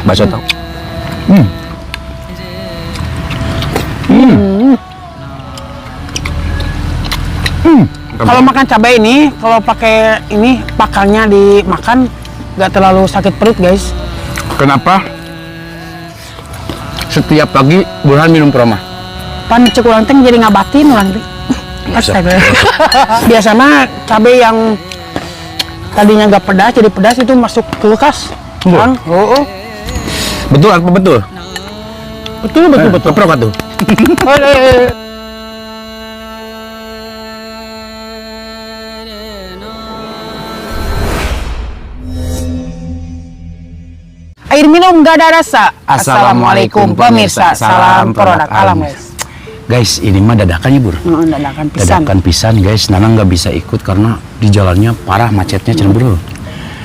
bakso tahu. Kalau makan cabai ini, kalau pakai ini pakalnya dimakan nggak terlalu sakit perut guys. Kenapa? Setiap pagi Burhan minum proma. Pan cek urang teh jadi ngabatin urang teh. Astaga. Biasa mah cabai yang tadinya nggak pedas jadi pedas itu masuk kulkas. Bang, oh. Betul apa betul? Betul. Keprok atuh. Air minum gak ada rasa. Assalamualaikum pemirsa. Salam produk alam guys. Guys, ini mah dadakan ya Bur. Dadakan pisan. Dadakan pisan guys. Nana nggak bisa ikut karena di jalannya parah macetnya cenah Bro.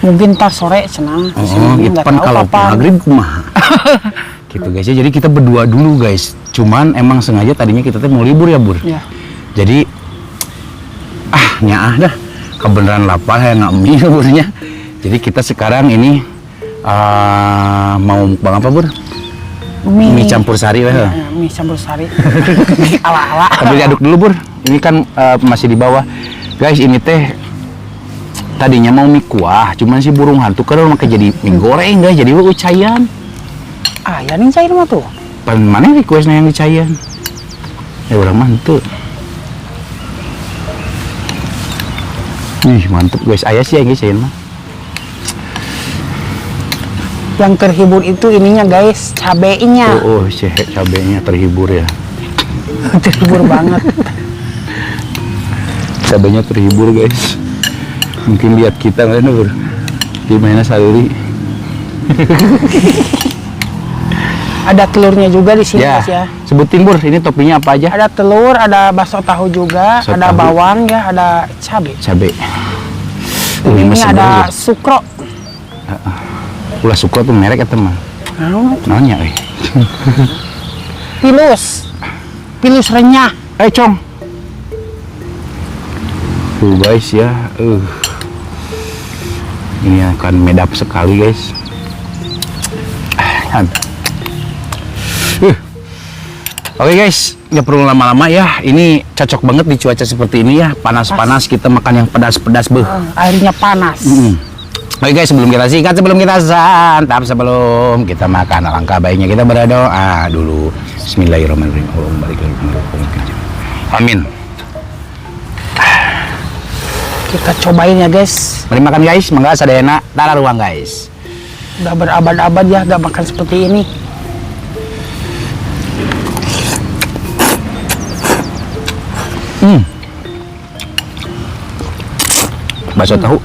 Mungkin ntar sore cenah. Itu kan kalau maghrib kumaha. Gitu guys ya. Jadi kita berdua dulu guys. Cuman emang sengaja tadinya kita tuh mau libur ya Bur. Ya. Jadi nyaah dah. Kebenaran lapar ya nggak mie Burnya. Jadi kita sekarang ini mau mukbang apa Bur? Mie campur sari lah. Ya, mie campur sari. Ala-ala. Tapi diaduk dulu Bur. Ini kan masih di bawah. Guys, ini teh tadinya mau mie kuah, cuman si burung hantu kan maka jadi mie goreng guys. Jadi cayan. Ya nih cair mah tuh. Pan mana requestnya yang dicayan? Ya orang mantep. Ih mantep guys. Ayah sih yang dicayan mah. Yang terhibur itu ininya guys, cabenya. Oh, cabenya terhibur ya. Terhibur banget. Cabenya terhibur guys. Mungkin lihat kita nggak Bur? Gimana saluri? Ada telurnya juga di sini Ya, guys ya. sebutin Bur, ini toppingnya apa aja? Ada telur, ada bakso tahu juga, Bakso ada tahu. bawang ya, ada cabai. Cabai. Ini masih ada baru. sukro. Ulah suka tuh merek atau mah? Nanya Pilus renyah. Cong. Tuh guys ya, ini akan medap sekali guys. Oke guys, nggak perlu lama-lama ya. Ini cocok banget di cuaca seperti ini ya. Panas-panas kita makan yang pedas-pedas Airnya panas. Oke guys, sebelum kita sikat, sebelum kita santap, sebelum kita makan, alangkah baiknya kita berdoa dulu. Bismillahirrahmanirrahim. Allahumma barik lana. Amin. Kita cobain ya guys. Mari makan guys, mangga sadayana tara ruang guys. Udah berabad-abad ya gak makan seperti ini. Bakso tahu.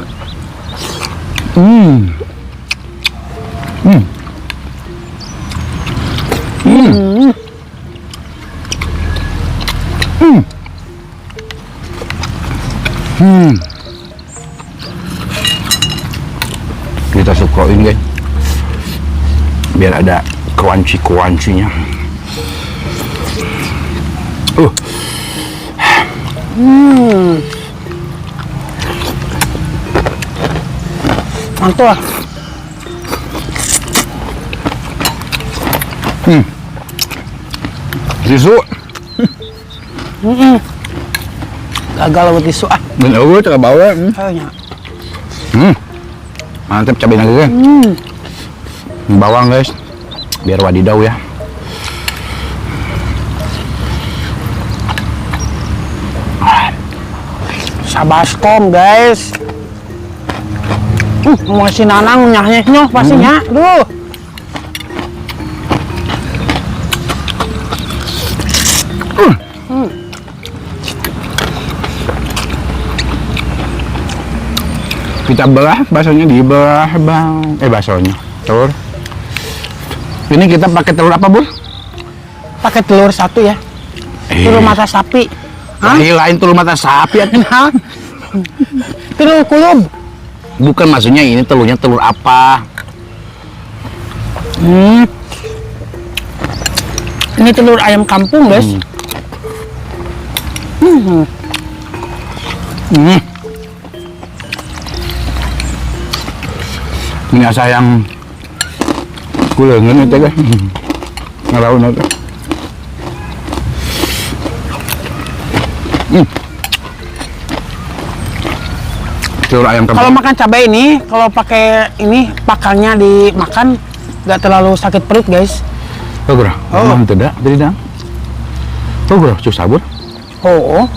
Kita sukain guys, biar ada crunchy-crunchy-nya. Mantap. Tisu. Gagal buat tisu Dan aku tak bawa. Kayaknya. Mantap cabai lagi guys. Bawang guys, biar wadidaw ya. Sabaskom guys. Mau si Nanang nyah pastinya. Duh. Kita belah baksonya di belah bang. Baksonya telur. Ini kita pakai telur apa Bur? Pakai telur satu ya. Telur mata sapi. Lain telur mata sapi ya. Telur kulub. Bukan, maksudnya ini telurnya telur apa? Ini telur ayam kampung guys. Ini asa yang Kulengan itu kan. Ngelawan itu. Telur ayam kampung. Kalau makan cabai ini, kalau pakai ini pakannya dimakan nggak terlalu sakit perut guys. Oh, bro. Oh, tidak. Jadi dah. Oh, bro. Cuk sabur. Oh.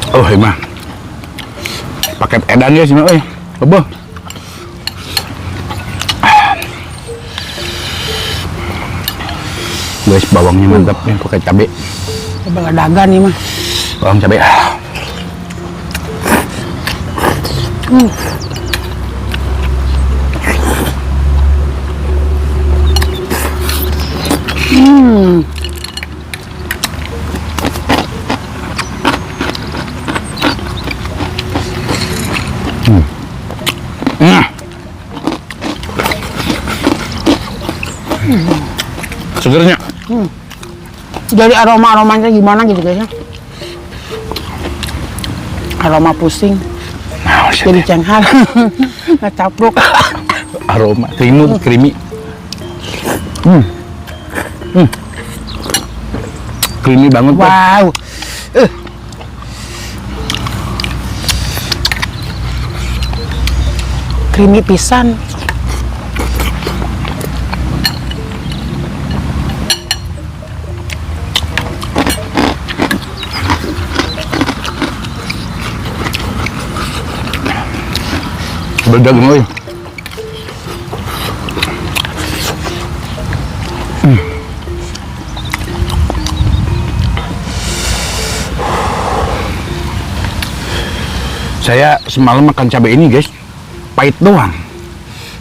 Oh, emang. Paket edan guys, ini, oi. Bobo. Guys, bawangnya mantap nih, pakai cabai. Coba dagan nih mah. Bawang cabai. Segernya. Jadi aromanya gimana gitu guys ya? Aroma pusing, jadi cenghar, ngecapruk. Aroma creamy. Creamy banget. Wow. Creamy pisan. Bedak nih. Saya semalam makan cabai ini guys, pahit doang.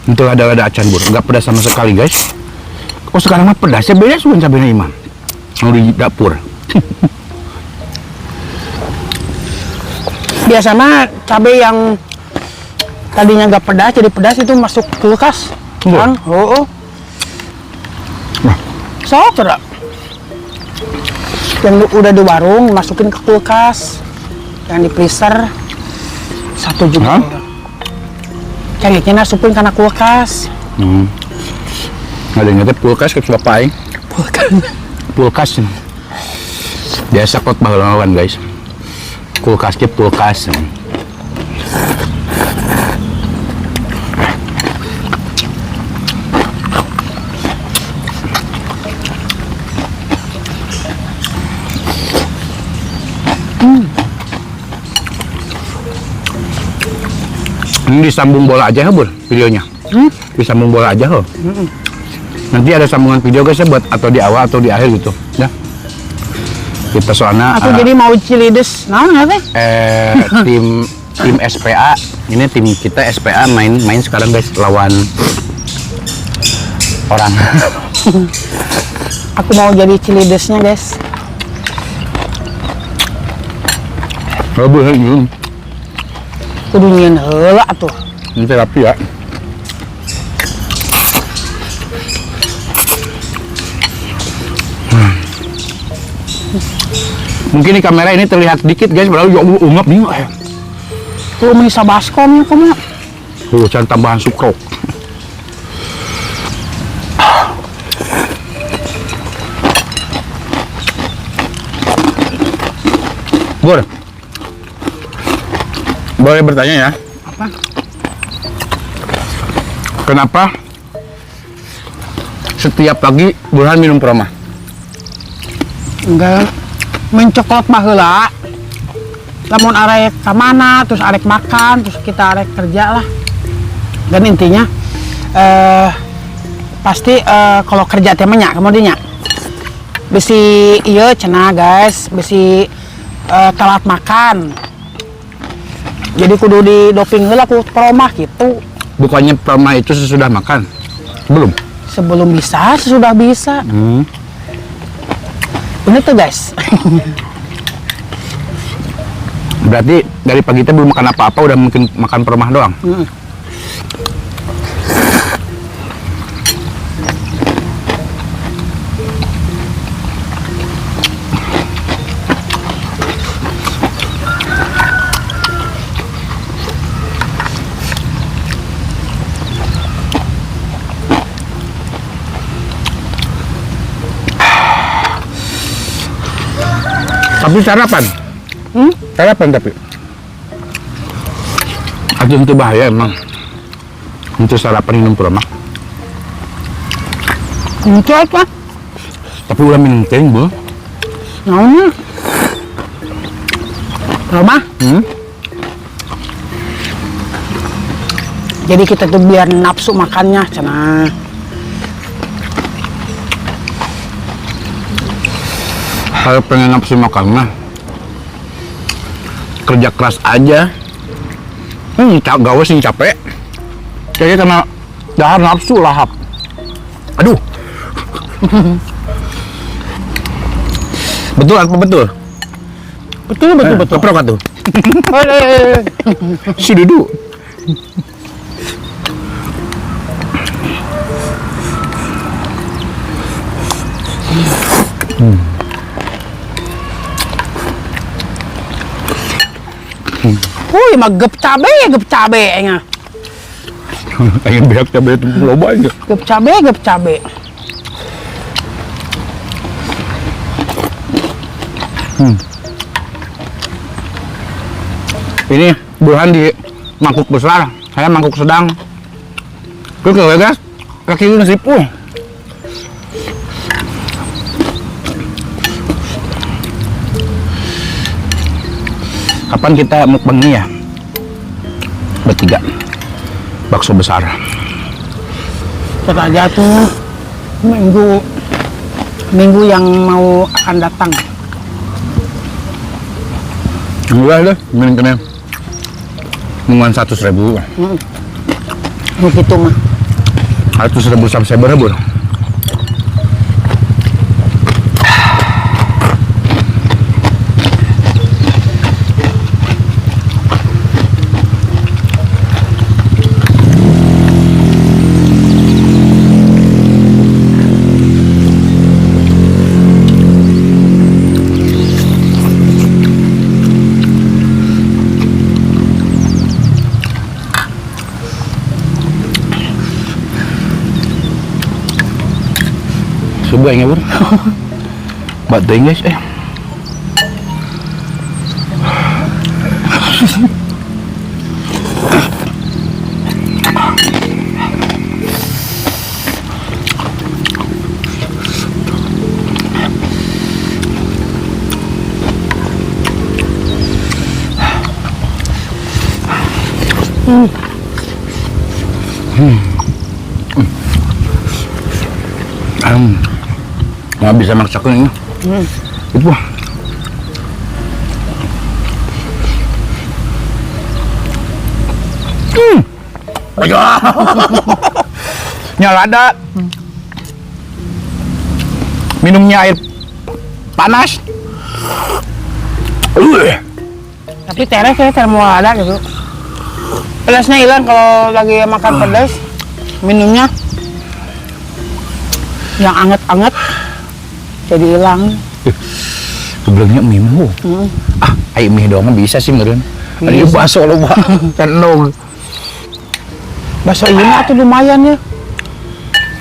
Untuk ada acan bur, nggak pedas sama sekali guys. Oh sekarang mah pedasnya beda suan cabainya Imam. Mau di dapur. Biasa mah cabai yang tadinya nggak pedas jadi pedas itu masuk kulkas. Kan? Oh. Sok tidak. Yang udah di warung masukin ke kulkas, yang di freezer 1 juta. Cengeknya nasupin karena kulkas. Ada yang ngetep kulkas ke bapak aing. Kulkas. Biasa kot baheulawan guys. Kulkasnya kulkas. Ini disambung bola aja Bur videonya. Disambung bola aja ho. Nanti ada sambungan video guys ya buat atau di awal atau di akhir gitu ya. Kita soalnya Atau jadi mau cilides. Nah, teh? tim SPA ini tim kita SPA main sekarang guys lawan orang. Aku mau jadi cilidesnya guys. Oh, boleh. Kudu nyieun heula atuh. Ini terapi ya. Mungkin di kamera ini terlihat dikit guys, padahal ya Allah ungap nih. Tuh menisa baskom ya kamu. Tuh can tambahan sukrok. Bur, boleh bertanya ya? Apa? Kenapa setiap pagi Burhan minum Proma? Enggak mencoklat mah heula. Lamun arek ka mana, terus arek makan, terus kita arek kerja lah. Dan intinya pasti kalau kerja teh nya kemudian besi ieu cenah guys, besi telat makan. Jadi kudu di doping heula ku Proma gitu. Bukannya Proma itu sesudah makan? Belum? Sebelum bisa, sesudah bisa. Bener tuh guys. Berarti dari pagi kita belum makan apa-apa, udah mungkin makan permah doang. Tapi sarapan. Sarapan tapi. Aduh, itu bahaya emang. Untuk sarapan minum permah. Itu apa? Tapi udah minum teh, Bu. Naonnya? Roma? Jadi kita tuh biar nafsu makannya, cenah. Kalau pengen nafsu makan mah kerja keras aja. Gawe sih capek. Kayaknya karena dahar nafsu lahap. Aduh. Betul apa betul? Betul. Keprok tuh. Si Dudu. Wih, mah gep cabe nya. Pengen biak cabai itu loba aja. Gep cabe. Ini Burhan di mangkuk besar, saya mangkuk sedang. Ke guys, kaki lu nasib. Kapan kita mukbang ini ya? Bertiga. Bakso besar. Aja tuh minggu yang mau akan datang. Enggak deh, mending kena mingguan 100.000. Begitu mah. 100.000 sampai berapa? Coba ya, Bur. Batu guys, nggak bisa maksakan ini. Itu nyala ada. Minumnya air panas. Tapi teres ya termol ada gitu. Pedasnya hilang kalau lagi makan pedas. Minumnya yang anget-anget jadi hilang. Sebelumnya mie mah. Ayo mie doang bisa sih meureun. Ada bakso loba. Tenog. Bakso ini atuh lumayan ya.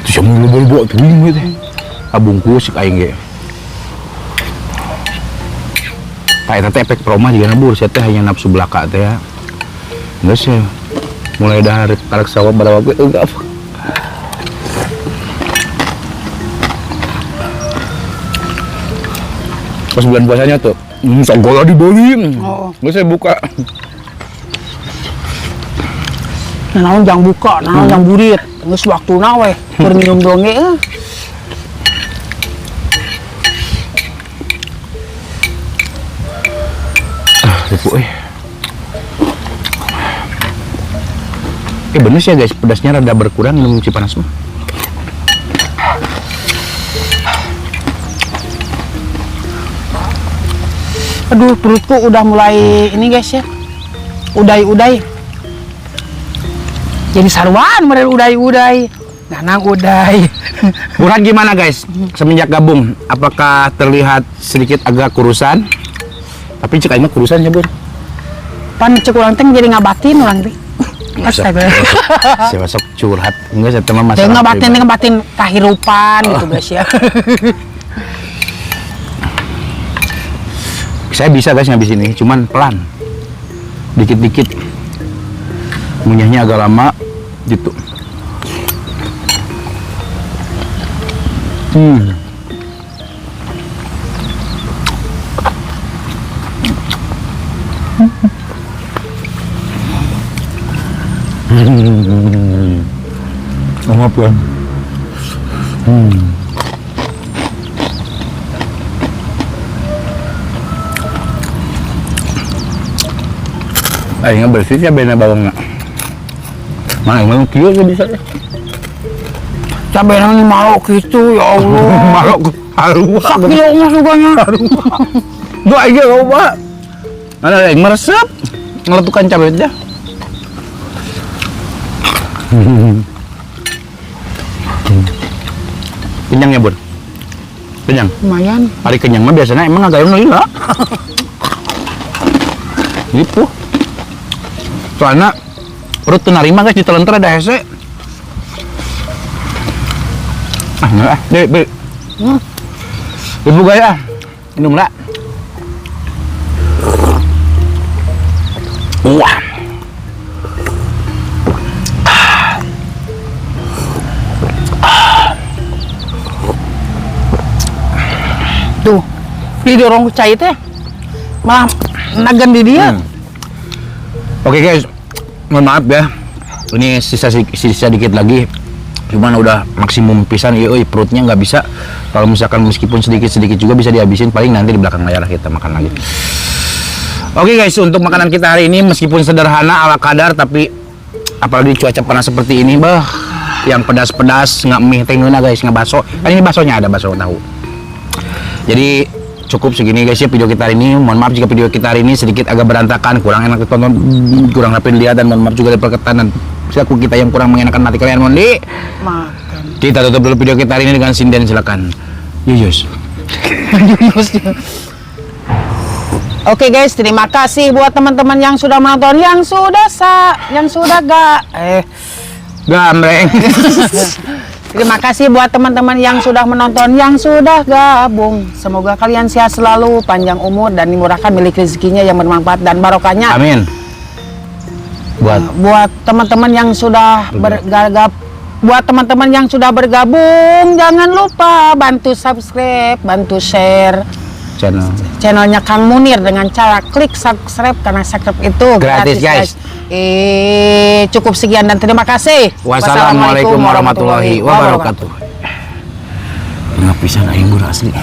Terus yang lu tuh ini teh. Abungkus aing ge. Kayak teh efek proma juga nabur, saya teh hanya nafsu belaka teh ya. Geus ya. Mulai dari tarik sawah pada waktu enggak apa. Pas bulan puasanya tuh, sagola dibeli. Nggak saya buka. Nah, naon jang buka, naon jang burit. Geus waktuna we, keur minum donge. Depu bener sih ya guys, pedasnya rada berkurang minum Cipanas mah. Aduh, perutku udah mulai ini guys ya. Uday-uday. Jadi saruan model uday-uday. Nanang uday. Burhan gimana guys? Semenjak gabung, apakah terlihat sedikit agak kurusan? Tapi cek aing mah kurusan ya, Bur. Pan cek urang teh jadi ngabatin urang teh. Astaga. Saya masuk curhat. Enggak, saya teman Saya masalah. ngabatin kahirupan gitu guys ya. Saya bisa guys ngabis ini, cuman pelan. Dikit-dikit. Munyahnya agak lama gitu. Ngap ya. Ayo bersih ya bener bawangnya. Mana yang kieu ge bisa deh. Cabai nang malu gitu ya Allah. Malok haru. Sak kilo mah suganya. Doa aja loba. Mana yang meresep. Ngeletukan cabai aja. Kenyang ya, Bun? Kenyang? Lumayan. Hari kenyang mah biasanya emang agak lila. Gitu. Soalnya perut tuh narima guys, ditelan teh ada hese. Ah, enggak ah. Dek. Ibu gaya. Minum lah. Wah. Tuh. Di dorong cai teh. Malah nagan di dia. Oke guys, mohon maaf ya. Ini sisa dikit lagi. Cuman udah maksimum pisan, perutnya nggak bisa. Kalau misalkan meskipun sedikit juga bisa dihabisin. Paling nanti di belakang layar kita makan lagi. Oke guys, untuk makanan kita hari ini meskipun sederhana ala kadar, tapi apalagi cuaca panas seperti ini, yang pedas-pedas nggak mie tengguna guys, nggak bakso. Kan ini baksonya ada bakso tahu. Jadi cukup segini guys ya video kita hari ini. Mohon maaf jika video kita hari ini sedikit agak berantakan, kurang enak ditonton, kurang rapi dilihat, dan mohon maaf juga dari perkenan silaku kita yang kurang mengenakan hati kalian. Mohon Makan. kita tutup dulu video kita hari ini dengan sinden, silakan. Yuyus. Oke guys, terima kasih buat teman-teman yang sudah menonton, yang sudah Gambreng. Terima kasih buat teman-teman yang sudah menonton, yang sudah gabung. Semoga kalian sehat selalu, panjang umur, dan dimurahkan milik rezekinya yang bermanfaat dan barokahnya. Amin. Buat teman-teman yang sudah bergabung, jangan lupa bantu subscribe, bantu share channelnya Kang Munir dengan cara klik subscribe, karena subscribe itu gratis guys. Cukup sekian dan terima kasih. Wassalamualaikum warahmatullahi wabarakatuh. Nggak bisa aing asli.